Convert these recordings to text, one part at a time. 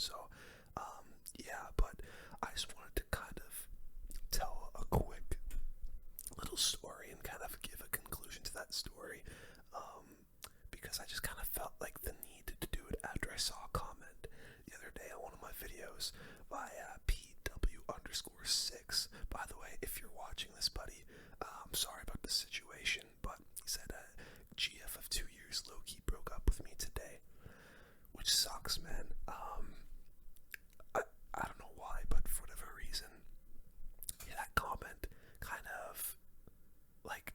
So, yeah, but I just wanted to kind of tell a quick little story and kind of give a conclusion to that story, because I just kind of felt like the need to do it after I saw a comment the other day on one of my videos by PW_6. By the way, if you're watching this, buddy, I'm sorry about the situation, but he said GF of 2 years low-key broke up with me today, which sucks, man. I don't know why, but for whatever reason, yeah, that comment kind of like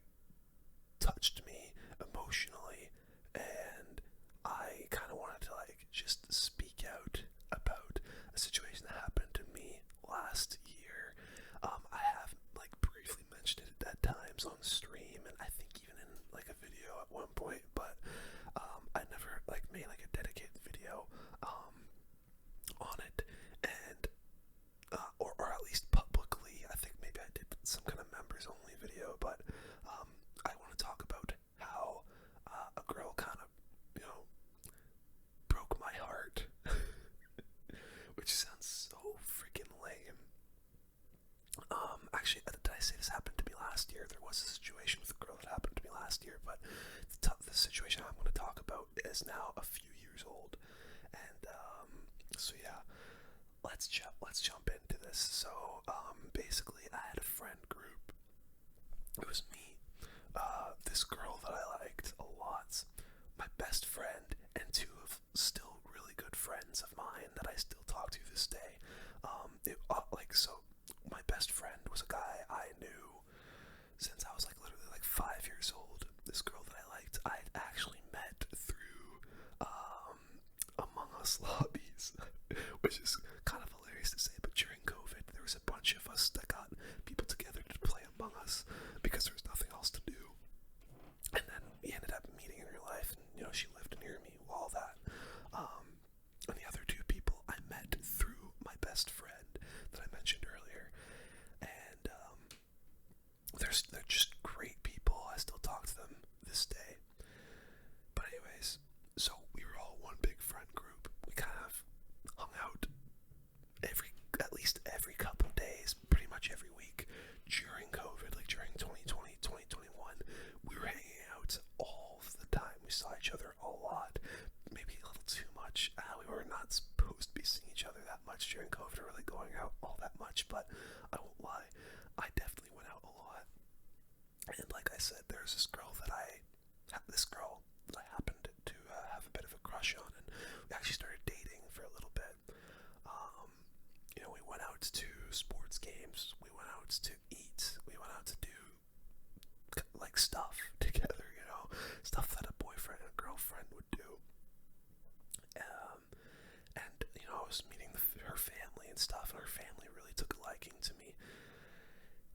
touched me emotionally, and I kind of wanted to like just speak out about a situation that happened to me last year. I have like briefly mentioned it at times on stream, and I think even in like a video at one point, but I never like made like a dedicated video on it, and or at least publicly. I think maybe I did some kind of members only video, but I want to talk about how a girl kind of, broke my heart, which sounds so freaking lame. Actually, did I say this happened to me last year? There was a situation with a girl that happened to me last year, but the situation I'm going to talk about is now a few years old, and so yeah, let's jump into this. So basically, I had a friend group. It was me, this girl that I liked a lot, my best friend, and two of still really good friends of mine that I still talk to this day. So my best friend was a guy I knew since I was like literally like 5 years old. This girl that I liked, I'd actually met through Among Us lobbies, which is kind of hilarious to say, but during COVID, there was a bunch of us that got people together to play Among Us because there was nothing else to do. And then we ended up meeting in real life, and she lived near me, all that. And the other two people I met through my best friend that I mentioned earlier, and they're just great people. I still talk to them this day. But anyways, so we were all one big friend group. We kind of hung out at least every couple days, pretty much every week during COVID, like during 2020, 2021. We were hanging out all of the time. We saw each other a lot, maybe a little too much. We were not supposed to be seeing each other that much during COVID, or really going out all that much, but I won't lie, I definitely went out a lot. And like I said, there's this girl that I happened to have a bit of a crush on, and we actually started dating for a little bit. We went out to sports games, we went out to eat, we went out to do like stuff together, stuff that a boyfriend and a girlfriend would do. And I was meeting her family and stuff, and her family really took a liking to me.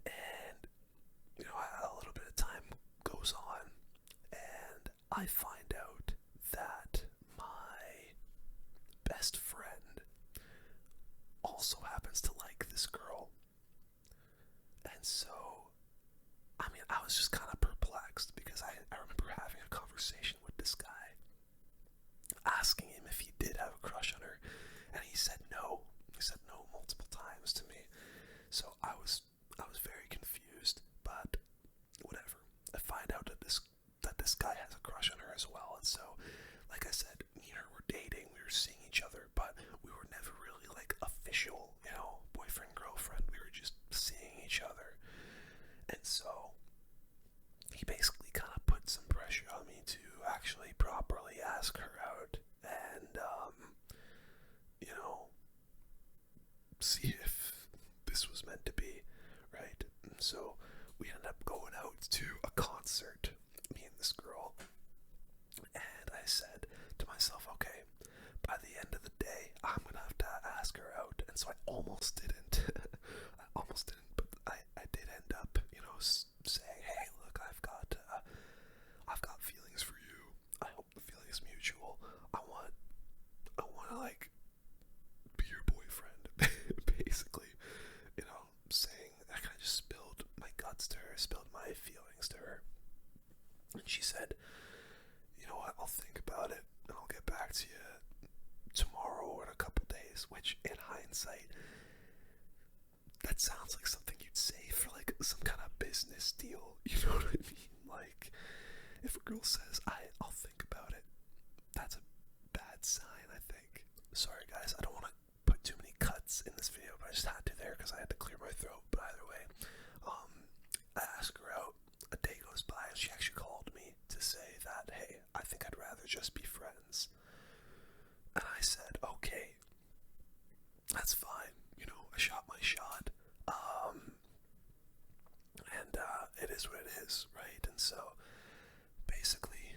And a little bit of time goes on, and I find out that my best friend also happens to like this girl. And so, I was just kind of perplexed, because I remember having a conversation with this guy, asking him if he did have a crush on her, and he said no. He said no multiple times to me. So I was very confused, but whatever. I find out that this guy has a crush on her as well, and so, like I said, me and her were dating, we were seeing each other, but we were never really like official, boyfriend, girlfriend. We were just seeing each other. And so he basically kind of put some pressure on me to actually properly ask her out, and see if this was meant to be, right? And so we ended up going out to a concert, me and this girl, and I said to myself, okay, by the end of the day, I'm gonna have to ask her out. And so I almost didn't. But I did end up, saying, hey, look, I've got feelings for you. I hope the feeling is mutual. I want to like be your boyfriend, basically. Saying, I kind of just spilled my guts to her, spilled my feelings to her. And she said, you know what, I'll think about it, and I'll get back to you tomorrow or in a couple days, hindsight, that sounds like something you'd say for like some kind of business deal. You know what I mean? Like, if a girl says, I'll think about it, that's a bad sign, I think. Sorry guys, I don't want to put too many cuts in this video, but I just had to there because I had to clear my throat. But either way, I asked her out, a day goes by, and she actually called me to say that, hey, I think I'd rather just be friends. And I said, okay, that's fine. You know, I shot my shot. And it is what it is, right? And so, basically,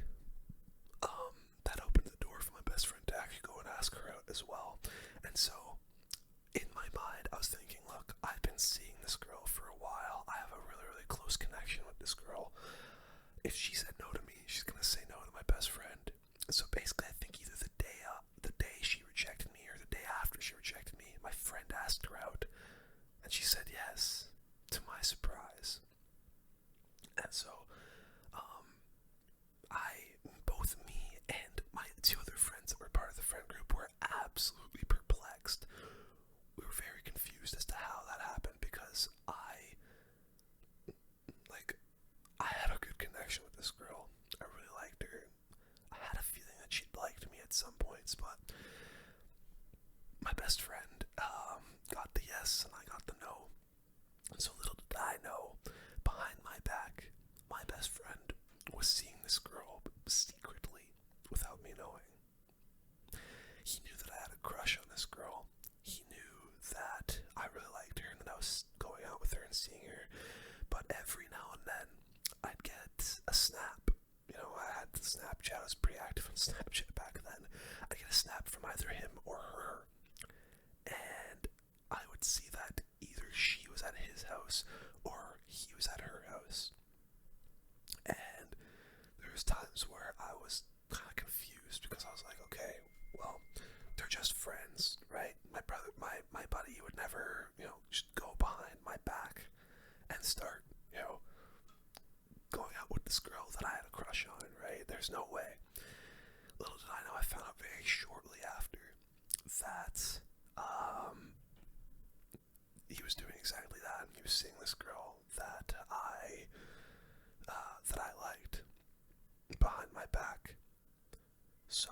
that opened the door for my best friend to actually go and ask her out as well. And so, in my mind, I was thinking, look, I've been seeing this girl for a while. I have a really, really close connection with this girl. If she said no to me, she's gonna say no to my best friend. So basically, I think either the day she rejected me or the day after she rejected me, my friend asked her out, and she said yes, to my surprise. And so, both me and my two other friends that were part of the friend group were absolutely perplexed. We were very confused as to how that happened because I had a good connection with this girl. I really liked her. I had a feeling that she'd liked me at some points, but my best friend got the yes and I got the no. And so little did I know, behind my back, my best friend was seeing this girl secretly without me knowing. He knew that I had a crush on this girl. He knew that I really liked her and that I was going out with her and seeing her. But every now and then, I'd get a snap. You know, I had Snapchat. I was pretty active on Snapchat back then. I'd get a snap from either him or her. And I would see that either she was at his house or he was at her house. And there was times where I was kind of confused because I was like, okay, well, they're just friends, right? My buddy would never, just go behind my back and start, going out with this girl that I had a crush on, right? There's no way. Little did I know, I found out very shortly after that, he was doing exactly that. He was seeing this girl that I liked behind my back. So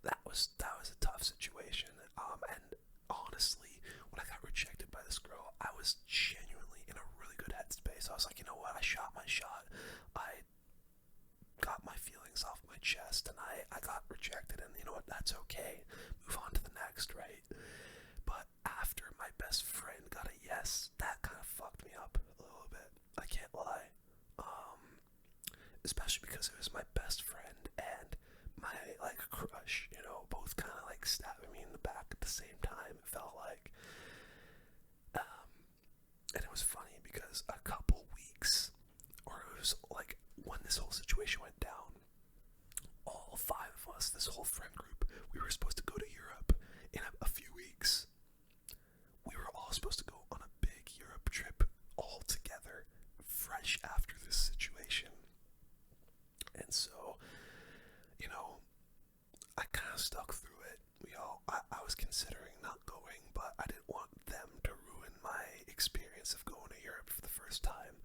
that was a tough situation. And honestly, when I got rejected by this girl, I was genuinely in a really good headspace. I was like, you know what? I shot my shot. I got my feelings off my chest, and I got rejected, and you know what? That's okay. Move on to the next, right? But after my best friend got a yes, that kind of fucked me up a little bit. I can't lie. Especially because it was my best friend and my, crush, both kind of, stabbing me in the back at the same time, it felt like. And it was funny because a couple weeks, or it was, when this whole situation went down, all five of us, this whole friend group, we were supposed to go to Europe in a few weeks. We were all supposed to go on a big Europe trip all together, fresh after this situation. And so, I kind of stuck through it. I was considering not going, but I didn't want them to ruin my experience of going to Europe for the first time.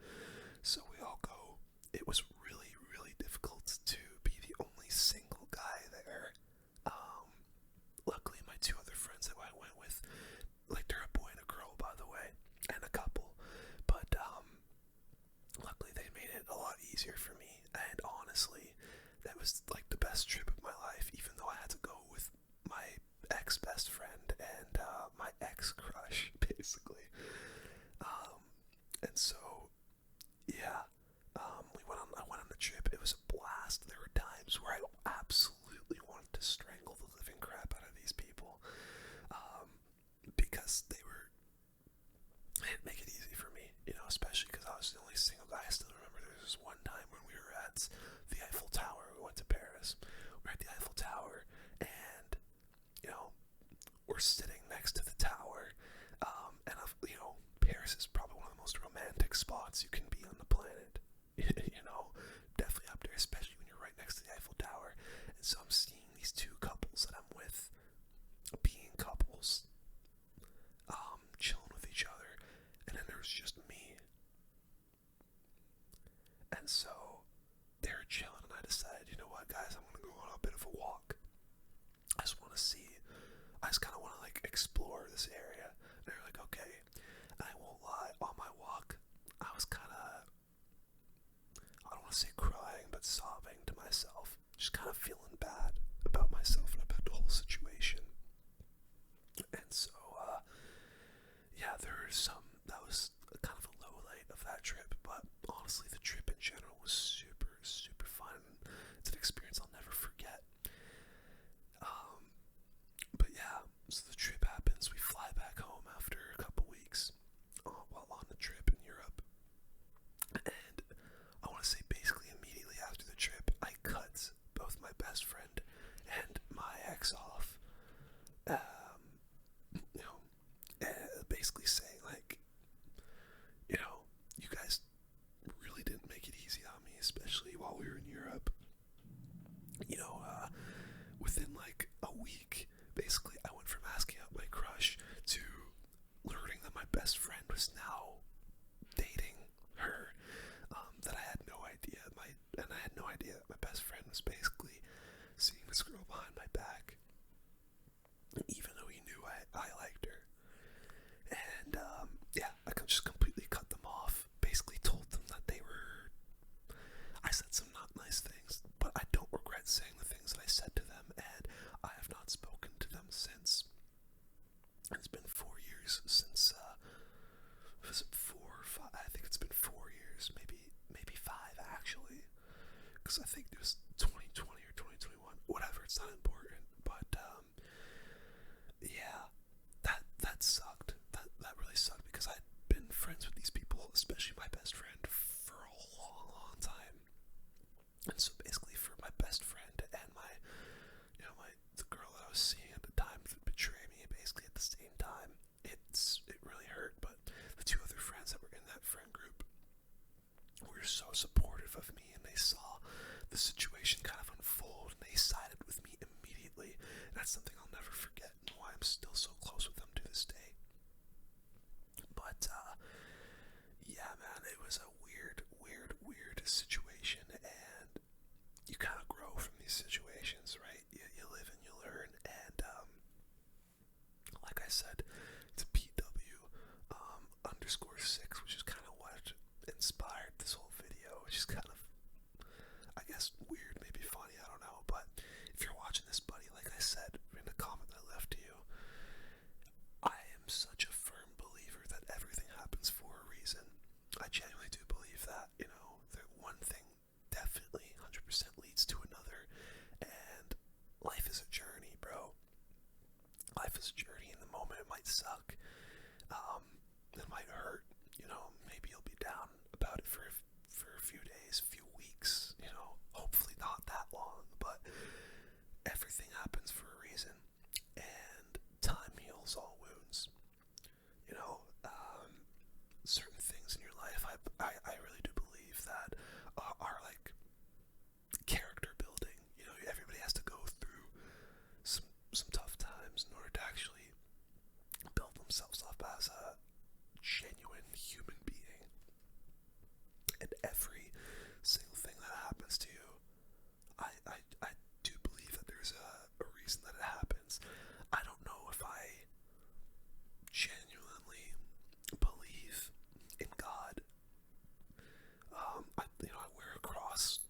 So we all go. It was really, really difficult to be the only single guy there. Luckily, my two other friends that I went with, they're a boy and a girl, by the way, and a couple. But luckily, they made it a lot easier for me. And honestly, that was the best trip of my life, even though I had to go with my ex-best friend and my ex-crush, basically. And so, yeah, I went on the trip. It was a blast. There were times where I absolutely wanted to strangle the living crap out of these people, because they didn't make it easy for me, especially because I was the only single guy. I still remember there was this one time when we were at the Eiffel Tower. We went to Paris. We're at the Eiffel Tower, and we're sitting next to the tower, and Paris is probably one of the most romantic spots you can be on the planet. Definitely up there, especially when you're right next to the Eiffel Tower. And so I'm seeing these two couples that I'm with being couples, of a walk. I just kind of want to like explore this area. And they're like, okay. And I won't lie, on my walk, I was kind of, I don't want to say crying, but sobbing to myself. Just kind of feeling bad about myself and about the whole situation. And so, yeah, that was kind of a low light of that trip, but honestly, the trip in general was super, super fun. It's an experience I'll never forget. But yeah, so the trip happens, we fly back home after a couple weeks, while on the trip in Europe, and I want to say basically immediately after the trip, I cut both my best friend and my ex off. You know, basically saying like, you know, you guys really didn't make it easy on me, especially while we were in Europe. You know, within like a week, basically, I went from asking out my crush to learning that my best friend was now dating her. That I had no idea. And I had no idea that my best friend was basically seeing this girl behind my back, even though he knew I liked her. And yeah, I just completely cut them off. Basically, told them that they were. I said some not nice things, but I don't regret saying the things that I said to them, and I have not spoken to them since. It's been 4 years since, was it 4 or 5? I think it's been 4 years, maybe 5 actually, because I think it was 2020 or 2021, whatever, it's not important, but, yeah, that sucked, that really sucked, because I'd been friends with these people, especially my best friend, for a long, long time. And so basically for my best friend and the girl that I was seeing at the time to betray me basically at the same time, it really hurt. But the two other friends that were in that friend group were so supportive of me, and they saw the situation kind of unfold, and they sided with me immediately. And that's something I'll never forget, and why I'm still so close with them to this day. But yeah, man, it was a weird situation, and you kind of grow from these situations, right? You live and you learn, and like I said, it's PW _6, which is kind of what inspired this whole video, which is kind of, I guess, weird, maybe funny, I don't know. But if you're watching this, buddy, like I said in the comment that I left to you, I am such a firm believer that everything happens for a reason. I genuinely do believe that, you know, that one thing definitely 100% leads to another, and life is a journey, bro. Life is a journey. In the moment, it might suck. It might hurt. You know, maybe you'll be down about it for a few days, few weeks. You know, hopefully not that long. But everything happens for a reason, and time heals all wounds. You know, certain things in your life, I really do believe that are like character building. You know, everybody has to go through some tough times in order to actually build themselves up as a genuine human being. And every single thing that happens to you, I do believe that there's a reason that it happens. I don't know if I genuinely believe in God. I wear a cross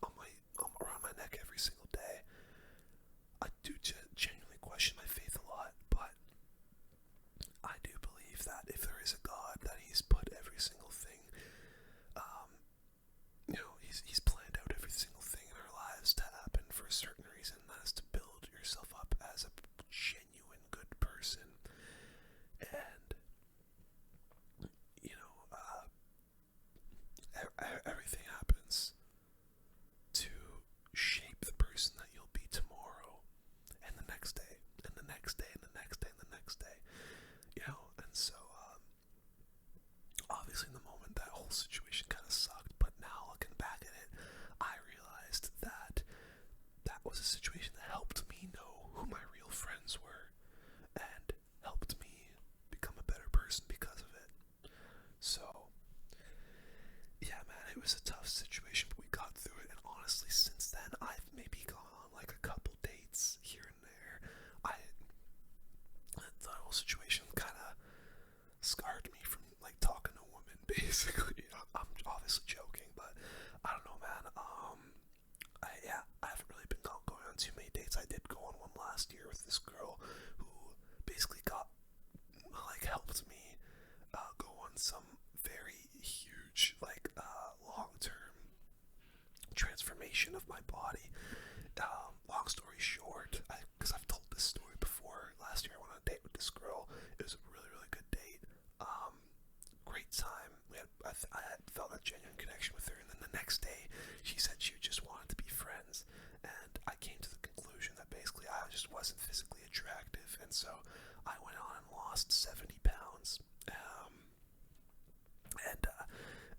around my neck every single day. I do genuinely question my faith a lot, but I do believe that if there is a God, that He's put every single thing, He's planned out every single thing in our lives to happen for a certain reason. That is to build yourself up as a genuine good person, and everything happens to shape the person that you'll be tomorrow, and the next day, and the next day, and the next day, and the next day. And so obviously in the moment that whole situation kind of sucked, but now looking back at it, I realized that that was a situation that helped me know who my real friends were, and helped me become a better person because of it. So yeah, man, it was a tough situation, but we got through it. And honestly, since then, I've maybe gone on like a couple too many dates. I did go on one last year with this girl who basically helped me go on some very huge long-term transformation of my body. Long story short, because I've told this story before, last year I went on a date with this girl. It was a really, really good date. Great time. I had felt a genuine connection with her, and then the next day she said she just wanted to be friends, and I came to the conclusion that basically I just wasn't physically attractive, and so I went on and lost 70 pounds.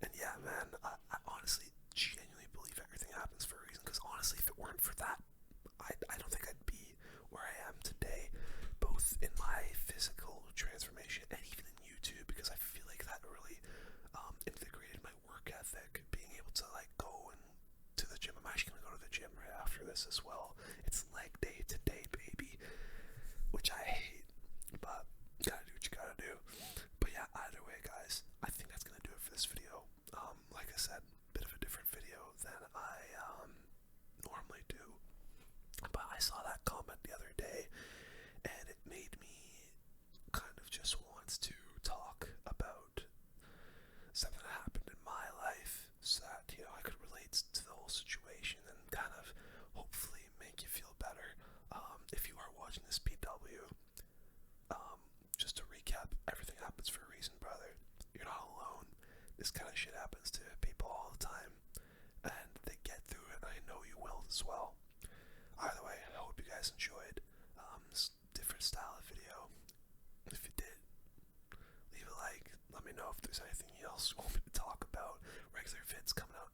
And yeah, man, I honestly genuinely believe everything happens for a reason, because honestly, if it weren't for that, I don't think I'd be where I am today, both in my physical transformation and even in YouTube, because I feel like that really integrated my work ethic, being able to go to the gym. I'm actually gonna go to the gym right after this as well. It's leg day today, baby, which I hate, but gotta do what you gotta do. But yeah, either way, guys, I think that's gonna do it for this video. Like I said, bit of a different video than I normally do, but I saw that comment the other day, and it made me kind of just want to talk about something that happened in my life, so that I could relate to the whole situation and kind of hopefully make you feel better. If you are watching this PW, just to recap, everything happens for a reason, brother. You're not alone. This kind of shit happens to people all the time, and they get through it, and I know you will as well. Either way, I hope you guys enjoyed this different style of video. If you did, leave a like. Let me know if there's anything else you want me to talk about. Regular vids coming out